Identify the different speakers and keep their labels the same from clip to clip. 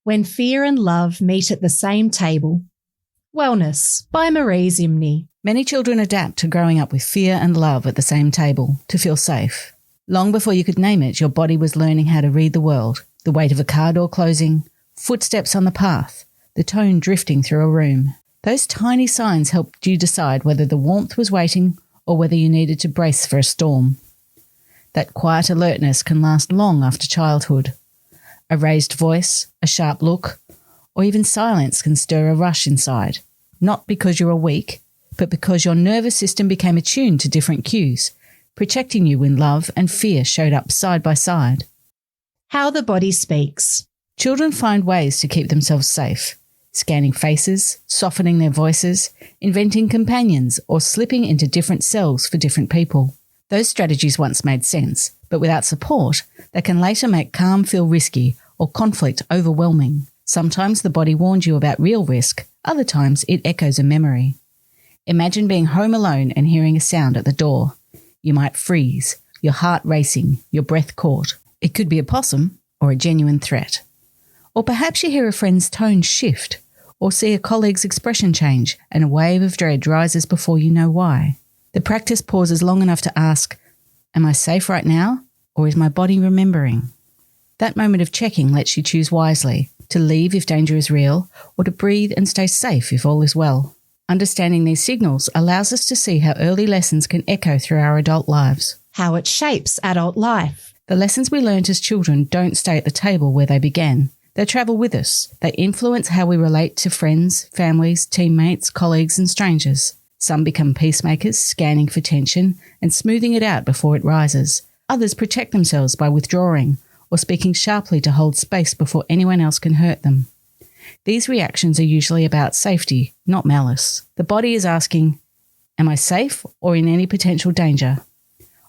Speaker 1: When Fear and Love Meet at the Same Table. Wellness by Maree Zimnny.
Speaker 2: Many children adapt to growing up with fear and love at the same table to feel safe. Long before you could name it, your body was learning how to read the world, the weight of a car door closing, footsteps on the path, the tone drifting through a room. Those tiny signs helped you decide whether the warmth was waiting or whether you needed to brace for a storm. That quiet alertness can last long after childhood. A raised voice, a sharp look, or even silence can stir a rush inside, not because you are weak, but because your nervous system became attuned to different cues, protecting you when love and fear showed up side by side.
Speaker 1: How the body speaks.
Speaker 2: Children find ways to keep themselves safe, scanning faces, softening their voices, inventing companions, or slipping into different cells for different people. Those strategies once made sense, but without support, they can later make calm feel risky or conflict overwhelming. Sometimes the body warns you about real risk, other times it echoes a memory. Imagine being home alone and hearing a sound at the door. You might freeze, your heart racing, your breath caught. It could be a possum or a genuine threat. Or perhaps you hear a friend's tone shift, or see a colleague's expression change and a wave of dread rises before you know why. The practice pauses long enough to ask, am I safe right now, or is my body remembering? That moment of checking lets you choose wisely, to leave if danger is real, or to breathe and stay safe if all is well. Understanding these signals allows us to see how early lessons can echo through our adult lives.
Speaker 1: How it shapes adult life.
Speaker 2: The lessons we learnt as children don't stay at the table where they began. They travel with us. They influence how we relate to friends, families, teammates, colleagues and strangers. Some become peacemakers, scanning for tension and smoothing it out before it rises. Others protect themselves by withdrawing or speaking sharply to hold space before anyone else can hurt them. These reactions are usually about safety, not malice. The body is asking, am I safe or in any potential danger?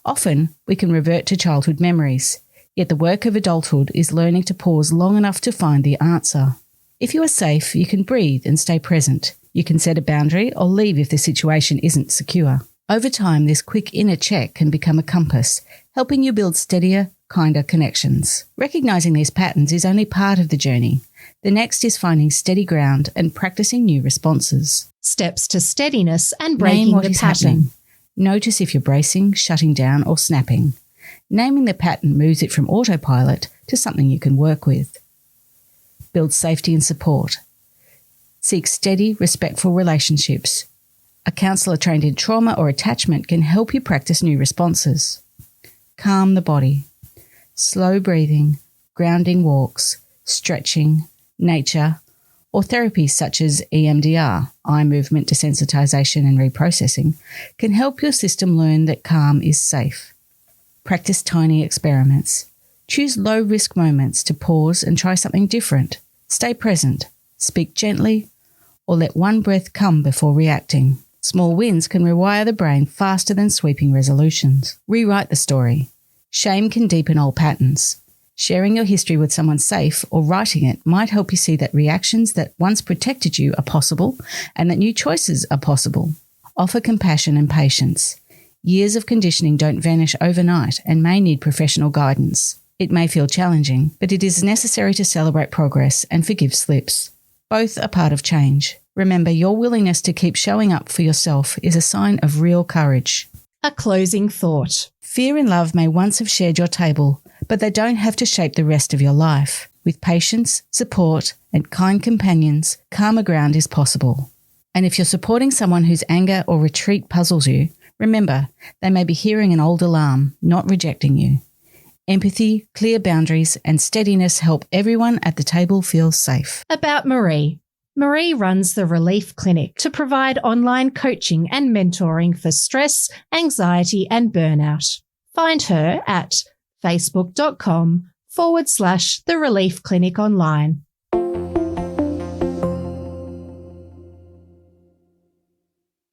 Speaker 2: Often, we can revert to childhood memories, yet the work of adulthood is learning to pause long enough to find the answer. If you are safe, you can breathe and stay present. You can set a boundary or leave if the situation isn't secure. Over time, this quick inner check can become a compass, helping you build steadier, kinder connections. Recognizing these patterns is only part of the journey. The next is finding steady ground and practicing new responses.
Speaker 1: Steps to steadiness and breaking
Speaker 2: Name what
Speaker 1: the
Speaker 2: is
Speaker 1: pattern.
Speaker 2: happening. Notice if you're bracing, shutting down, or snapping. Naming the pattern moves it from autopilot to something you can work with. Build safety and support. Seek steady, respectful relationships. A counsellor trained in trauma or attachment can help you practice new responses. Calm the body. Slow breathing, grounding walks, stretching, nature, or therapies such as EMDR, eye movement desensitization and reprocessing, can help your system learn that calm is safe. Practice tiny experiments. Choose low-risk moments to pause and try something different. Stay present, speak gently, or let one breath come before reacting. Small wins can rewire the brain faster than sweeping resolutions. Rewrite the story. Shame can deepen old patterns. Sharing your history with someone safe or writing it might help you see that reactions that once protected you are possible and that new choices are possible. Offer compassion and patience. Years of conditioning don't vanish overnight and may need professional guidance. It may feel challenging, but it is necessary to celebrate progress and forgive slips. Both are part of change. Remember, your willingness to keep showing up for yourself is a sign of real courage.
Speaker 1: A closing thought.
Speaker 2: Fear and love may once have shared your table, but they don't have to shape the rest of your life. With patience, support, and kind companions, calmer ground is possible. And if you're supporting someone whose anger or retreat puzzles you, remember, they may be hearing an old alarm, not rejecting you. Empathy, clear boundaries, and steadiness help everyone at the table feel safe.
Speaker 1: About Maree. Maree runs the Relief Clinic to provide online coaching and mentoring for stress, anxiety, and burnout. Find her at facebook.com/The Relief Clinic online.